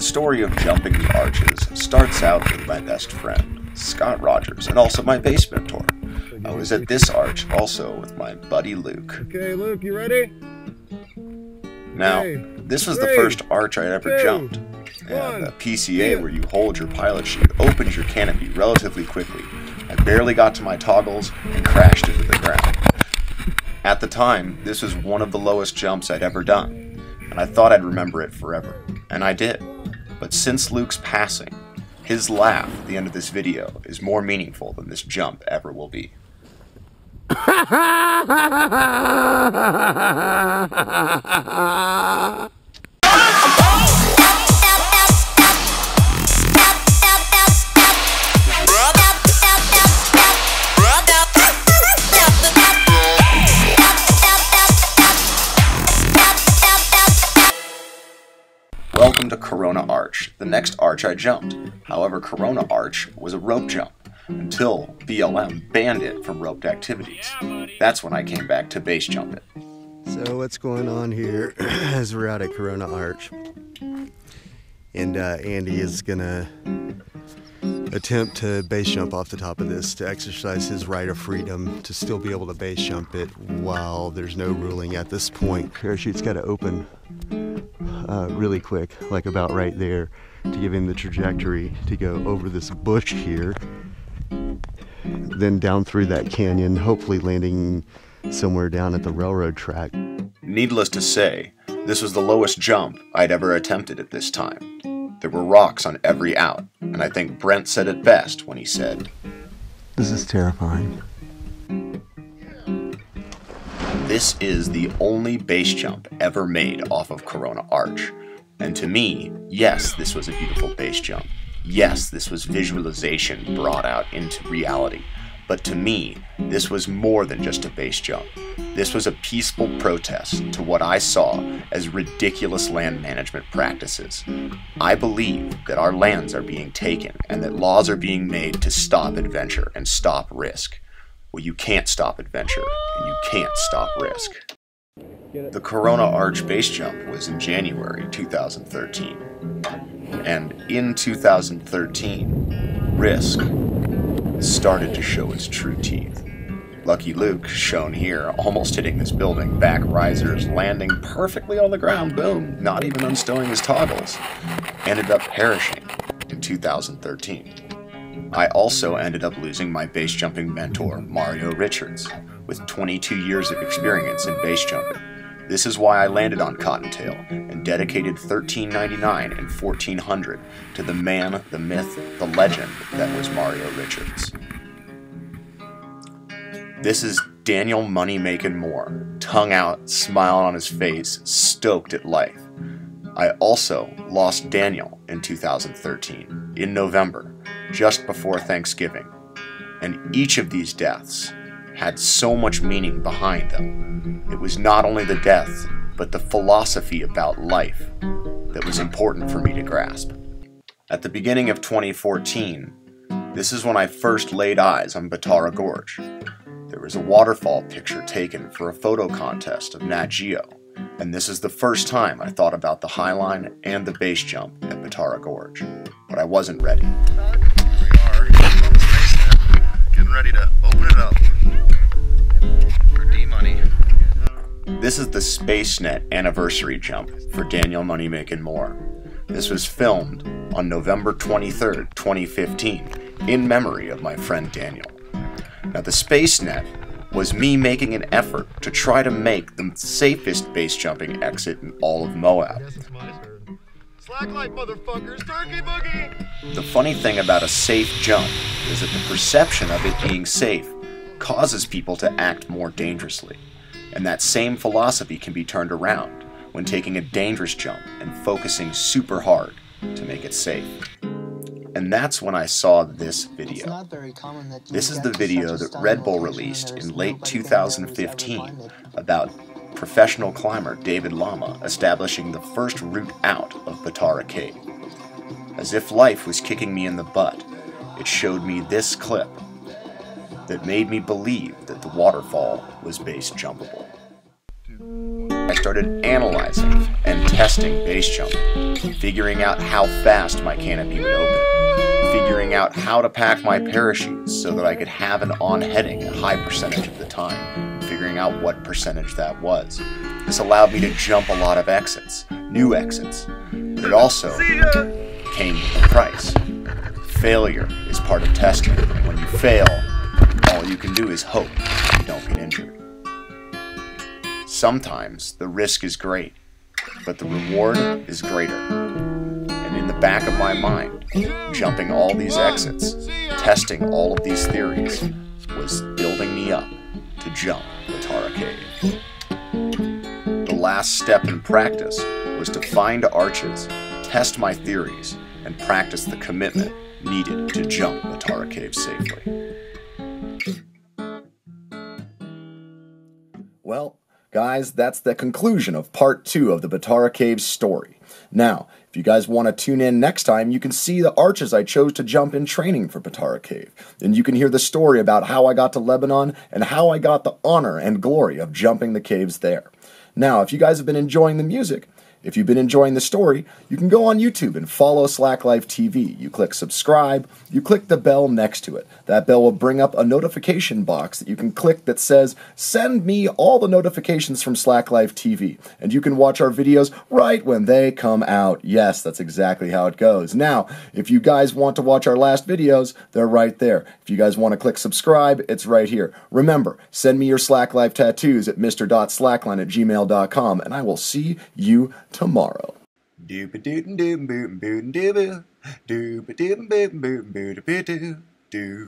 The story of jumping the arches starts out with my best friend, Scott Rogers, and also my base mentor. I was at this arch also with my buddy Luke. Okay, Luke, you ready? Now, this was the first arch I'd ever jumped, and the PCA where you hold your pilot chute opens your canopy relatively quickly. I barely got to my toggles and crashed into the ground. At the time, this was one of the lowest jumps I'd ever done, and I thought I'd remember it forever, and I did. But since Luke's passing, his laugh at the end of this video is more meaningful than this jump ever will be. Welcome to Corona Arch, the next arch I jumped. However, Corona Arch was a rope jump until BLM banned it from roped activities. That's when I came back to base jump it. So what's going on here is we're out at Corona Arch, and Andy is gonna attempt to base jump off the top of this to exercise his right of freedom to still be able to base jump it while there's no ruling at this point. Parachute's got to open really quick, like about right there, to give him the trajectory to go over this bush here, then down through that canyon, hopefully landing somewhere down at the railroad track. Needless to say, this was the lowest jump I'd ever attempted at this time. There were rocks on every out, and I think Brent said it best when he said, "This is terrifying." This is the only base jump ever made off of Corona Arch. And to me, yes, this was a beautiful base jump. Yes, this was visualization brought out into reality. But to me, this was more than just a base jump. This was a peaceful protest to what I saw as ridiculous land management practices. I believe that our lands are being taken and that laws are being made to stop adventure and stop risk. Well, you can't stop adventure, and you can't stop risk. The Corona Arch base jump was in January 2013. And in 2013, risk started to show its true teeth. Lucky Luke, shown here, almost hitting this building, back risers, landing perfectly on the ground, boom, not even unstowing his toggles, ended up perishing in 2013. I also ended up losing my base jumping mentor, Mario Richards, with 22 years of experience in base jumping. This is why I landed on Cottontail and dedicated $13.99 and $1,400 to the man, the myth, the legend that was Mario Richards. This is Daniel Money-Making Moore, tongue out, smile on his face, stoked at life. I also lost Daniel in 2013, in November, just before Thanksgiving. And each of these deaths had so much meaning behind them. It was not only the death, but the philosophy about life that was important for me to grasp. At the beginning of 2014, this is when I first laid eyes on Pandora Gorge. There was a waterfall picture taken for a photo contest of Nat Geo, and this is the first time I thought about the highline and the base jump at Pandora Gorge. But I wasn't ready. Here we are, on the space net, getting ready to open it up for D-Money. This is the SpaceNet anniversary jump for Daniel Money-Making Moore. This was filmed on November 23rd, 2015, in memory of my friend Daniel. Now, the SpaceNet was me making an effort to try to make the safest base jumping exit in all of Moab. Slacklife, motherfuckers, turkey boogie! The funny thing about a safe jump is that the perception of it being safe causes people to act more dangerously. And that same philosophy can be turned around when taking a dangerous jump and focusing super hard to make it safe. And that's when I saw this video. This is the video that Red Bull released in late 2015 about professional climber David Lama establishing the first route out of Pandora Cave. As if life was kicking me in the butt, it showed me this clip that made me believe that the waterfall was base jumpable. I started analyzing and testing base jumping, figuring out how fast my canopy would open, figuring out how to pack my parachutes so that I could have an on-heading a high percentage of the time, and figuring out what percentage that was. This allowed me to jump a lot of exits, new exits, but it also came with a price. Failure is part of testing. When you fail, all you can do is hope you don't get injured. Sometimes the risk is great, but the reward is greater. And in the back of my mind, jumping all these exits, testing all of these theories, was building me up to jump Batara Cave. The last step in practice was to find arches, test my theories, and practice the commitment needed to jump Batara Cave safely. Well, guys, that's the conclusion of part 2 of the Batara Cave story. Now, if you guys want to tune in next time, you can see the arches I chose to jump in training for Batara Cave. And you can hear the story about how I got to Lebanon and how I got the honor and glory of jumping the caves there. Now, if you guys have been enjoying the music, if you've been enjoying the story, you can go on YouTube and follow Slacklife TV. You click subscribe, you click the bell next to it. That bell will bring up a notification box that you can click that says, send me all the notifications from Slacklife TV. And you can watch our videos right when they come out. Yes, that's exactly how it goes. Now, if you guys want to watch our last videos, they're right there. If you guys want to click subscribe, it's right here. Remember, send me your Slacklife tattoos at mr.slackline@gmail.com, and I will see you tomorrow.